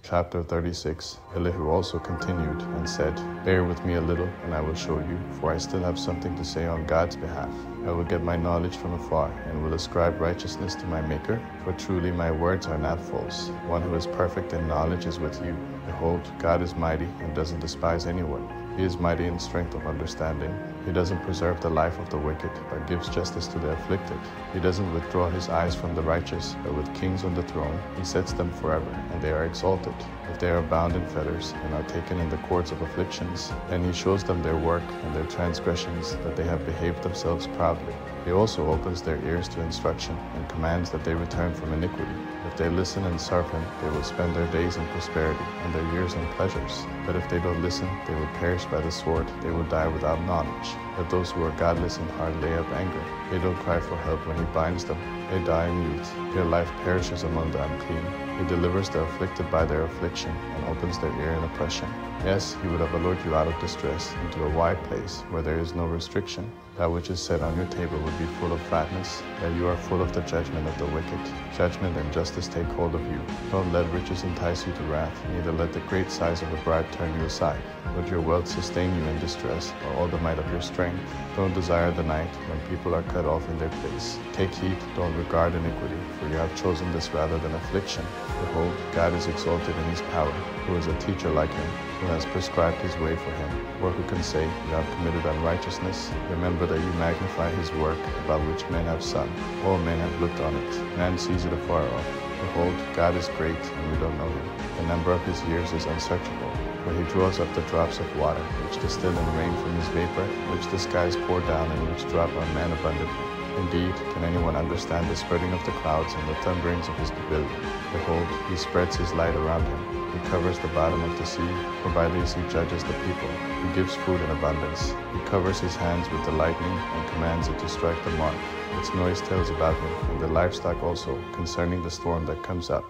Chapter 36. Elihu also continued and said, Bear with me a little, and I will show you, for I still have something to say on God's behalf. I will get my knowledge from afar, and will ascribe righteousness to my Maker, for truly my words are not false. One who is perfect in knowledge is with you. Behold, God is mighty and doesn't despise anyone. He is mighty in strength of understanding. He doesn't preserve the life of the wicked, but gives justice to the afflicted. He doesn't withdraw his eyes from the righteous, but with kings on the throne, he sets them forever, and they are exalted. If they are bound in fetters and are taken in the cords of afflictions, then he shows them their work and their transgressions, that they have behaved themselves proudly. He also opens their ears to instruction and commands that they return from iniquity. If they listen and serve him, they will spend their days in prosperity and their years in pleasures. But if they don't listen, they will perish by the sword, they will die without knowledge. Let those who are godless in heart lay up anger. They don't cry for help when he binds them. They die in youth. Their life perishes among the unclean. He delivers the afflicted by their affliction and opens their ear in oppression. Yes, he would have allured you out of distress into a wide place where there is no restriction. That which is set on your table would be full of fatness, that you are full of the judgment of the wicked. Judgment and justice take hold of you. Don't let riches entice you to wrath, neither let the great size of a bribe turn you aside. Let your wealth sustain you in distress, or all the might of your strength. Don't desire the night when people are cut off in their place. Take heed, don't regard iniquity, for you have chosen this rather than affliction. Behold, God is exalted in his power. Who is a teacher like him, who has prescribed his way for him? Or who can say, you have committed unrighteousness? Remember that you magnify his work, about which men have sung. All men have looked on it. Man sees it afar off. Behold, God is great, and we don't know him. The number of his years is unsearchable. For he draws up the drops of water, which distill in rain from his vapor, which the skies pour down, and which drop on man abundantly. Indeed, can anyone understand the spreading of the clouds and the thunderings of his pavilion? Behold, he spreads his light around him. He covers the bottom of the sea, for by these he judges the people. He gives food in abundance. He covers his hands with the lightning and commands it to strike the mark. Its noise tells about him, and the livestock also, concerning the storm that comes up.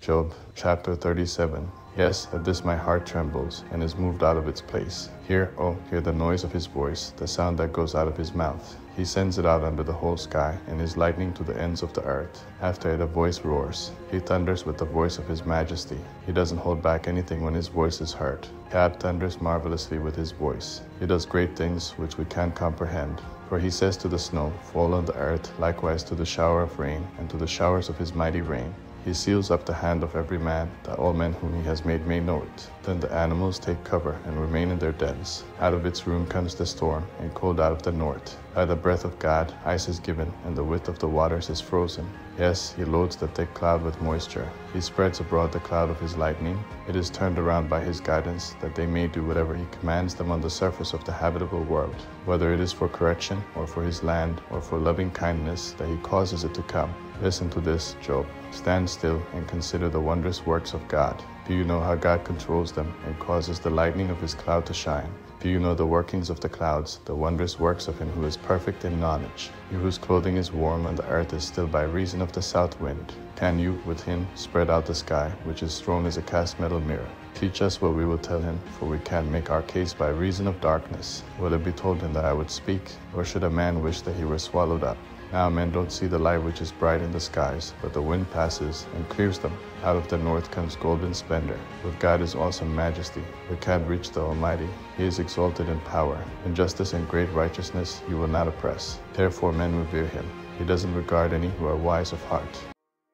Job chapter 37. Yes, at this my heart trembles, and is moved out of its place. Hear the noise of his voice, the sound that goes out of his mouth. He sends it out under the whole sky, and his lightning to the ends of the earth. After it a voice roars. He thunders with the voice of his majesty. He doesn't hold back anything when his voice is heard. God thunders marvelously with his voice. He does great things which we can't comprehend. For he says to the snow, fall on the earth, likewise to the shower of rain, and to the showers of his mighty rain. He seals up the hand of every man, that all men whom he has made may know it. Then the animals take cover and remain in their dens. Out of its room comes the storm, and cold out of the north. By the breath of God, ice is given, and the width of the waters is frozen. Yes, he loads the thick cloud with moisture. He spreads abroad the cloud of his lightning. It is turned around by his guidance, that they may do whatever he commands them on the surface of the habitable world. Whether it is for correction, or for his land, or for loving kindness, that he causes it to come. Listen to this, Job. Stand still and consider the wondrous works of God. Do you know how God controls them and causes the lightning of his cloud to shine? Do you know the workings of the clouds, the wondrous works of him who is perfect in knowledge? You whose clothing is warm and the earth is still by reason of the south wind. Can you, with him, spread out the sky, which is strong as a cast metal mirror? Teach us what we will tell him, for we can't make our case by reason of darkness. Will it be told him that I would speak, or should a man wish that he were swallowed up? Now men don't see the light which is bright in the skies, but the wind passes and clears them. Out of the north comes golden splendor. With God is awesome majesty. We can't reach the Almighty. He is exalted in power. In justice and great righteousness he will not oppress. Therefore men revere him. He doesn't regard any who are wise of heart.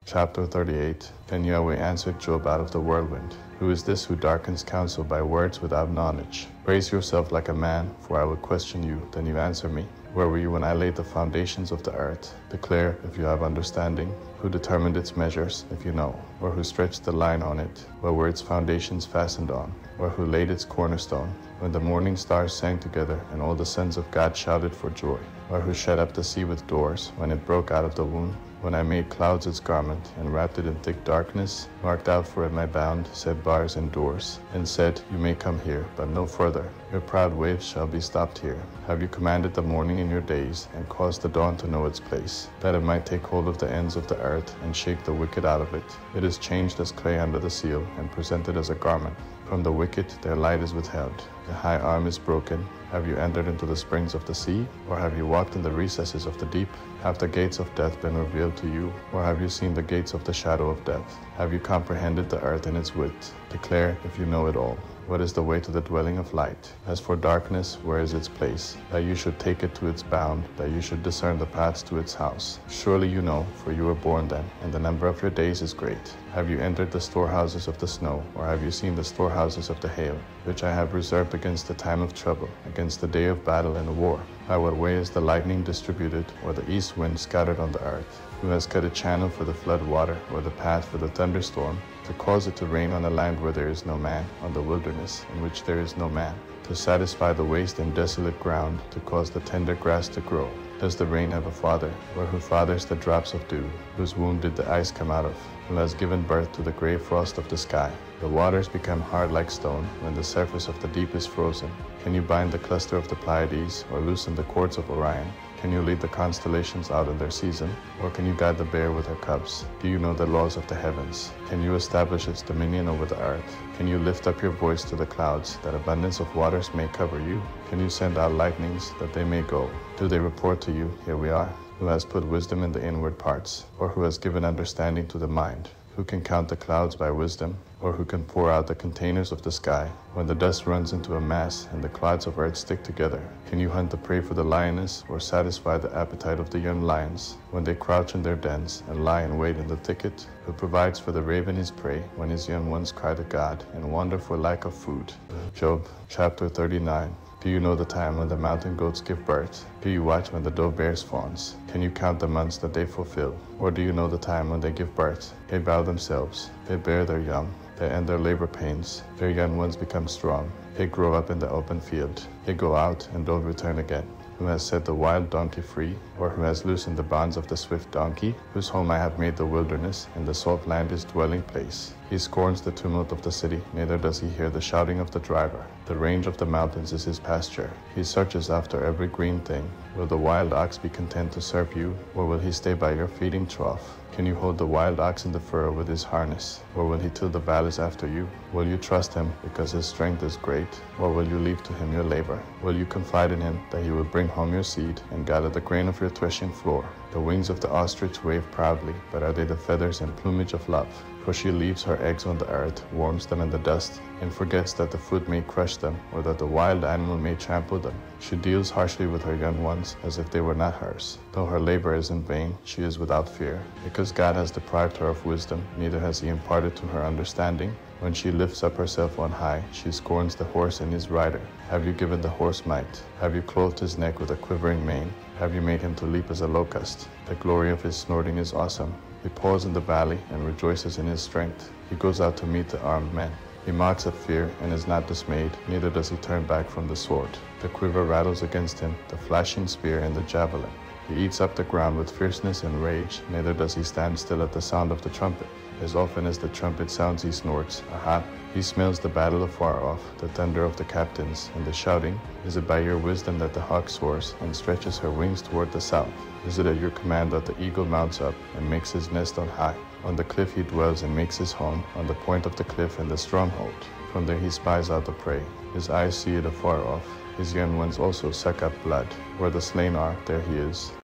Chapter 38. Then Yahweh answered Job out of the whirlwind. Who is this who darkens counsel by words without knowledge? Raise yourself like a man, for I will question you, then you answer me. Where were you when I laid the foundations of the earth? Declare if you have understanding. Who determined its measures, if you know? Or who stretched the line on it? What were its foundations fastened on? Or who laid its cornerstone? When the morning stars sang together, and all the sons of God shouted for joy? Or who shut up the sea with doors, when it broke out of the womb? When I made clouds its garment, and wrapped it in thick darkness, marked out for it my bound, set bars and doors, and said, you may come here, but no further. Your proud waves shall be stopped here. Have you commanded the morning in your days, and caused the dawn to know its place, that it might take hold of the ends of the earth, and shake the wicked out of it? It is changed as clay under the seal, and presented as a garment. From the wicked their light is withheld. The high arm is broken. Have you entered into the springs of the sea? Or have you walked in the recesses of the deep? Have the gates of death been revealed to you, or have you seen the gates of the shadow of death? Have you comprehended the earth and its width? Declare if you know it all. What is the way to the dwelling of light? As for darkness, where is its place? That you should take it to its bound, that you should discern the paths to its house. Surely you know, for you were born then, and the number of your days is great. Have you entered the storehouses of the snow, or have you seen the storehouses of the hail, which I have reserved against the time of trouble, against the day of battle and war? By what way is the lightning distributed, or the east wind scattered on the earth? Who has cut a channel for the flood water, or the path for the thunderstorm, to cause it to rain on a land where there is no man, on the wilderness, in which there is no man, to satisfy the waste and desolate ground, to cause the tender grass to grow? Does the rain have a father, or who fathers the drops of dew? Whose womb did the ice come out of? Who has given birth to the gray frost of the sky? The waters become hard like stone when the surface of the deep is frozen. Can you bind the cluster of the Pleiades, or loosen the cords of Orion? Can you lead the constellations out in their season, or can you guide the bear with her cubs? Do you know the laws of the heavens? Can you establish its dominion over the earth? Can you lift up your voice to the clouds, that abundance of waters may cover you? Can you send out lightnings, that they may go? Do they report to you, here we are? Who has put wisdom in the inward parts, or who has given understanding to the mind? Who can count the clouds by wisdom, or who can pour out the containers of the sky, when the dust runs into a mass and the clods of earth stick together? Can you hunt the prey for the lioness, or satisfy the appetite of the young lions, when they crouch in their dens and lie in wait in the thicket? Who provides for the raven his prey, when his young ones cry to God, and wander for lack of food? Job chapter 39. Do you know the time when the mountain goats give birth? Do you watch when the dove bears fawns? Can you count the months that they fulfill? Or do you know the time when they give birth? They bow themselves, they bear their young, they end their labor pains, their young ones become strong. They grow up in the open field, they go out and don't return again. Who has set the wild donkey free, or who has loosened the bonds of the swift donkey, whose home I have made the wilderness, and the salt land his dwelling place? He scorns the tumult of the city, neither does he hear the shouting of the driver. The range of the mountains is his pasture. He searches after every green thing. Will the wild ox be content to serve you, or will he stay by your feeding trough? Can you hold the wild ox in the furrow with his harness, or will he till the valleys after you? Will you trust him because his strength is great, or will you leave to him your labor? Will you confide in him that he will bring home your seed and gather the grain of your threshing floor? The wings of the ostrich wave proudly, but are they the feathers and plumage of love? For she leaves her eggs on the earth, warms them in the dust, and forgets that the foot may crush them, or that the wild animal may trample them. She deals harshly with her young ones, as if they were not hers. Though her labor is in vain, she is without fear. Because God has deprived her of wisdom, neither has he imparted to her understanding. When she lifts up herself on high, she scorns the horse and his rider. Have you given the horse might? Have you clothed his neck with a quivering mane? Have you made him to leap as a locust? The glory of his snorting is awesome. He paws in the valley and rejoices in his strength. He goes out to meet the armed men. He mocks at fear and is not dismayed, neither does he turn back from the sword. The quiver rattles against him, the flashing spear and the javelin. He eats up the ground with fierceness and rage, neither does he stand still at the sound of the trumpet. As often as the trumpet sounds he snorts, aha! He smells the battle afar off, the thunder of the captains, and the shouting. Is it by your wisdom that the hawk soars and stretches her wings toward the south? Is it at your command that the eagle mounts up and makes his nest on high? On the cliff he dwells and makes his home, on the point of the cliff and the stronghold. From there he spies out the prey. His eyes see it afar off. His young ones also suck up blood. Where the slain are, there he is.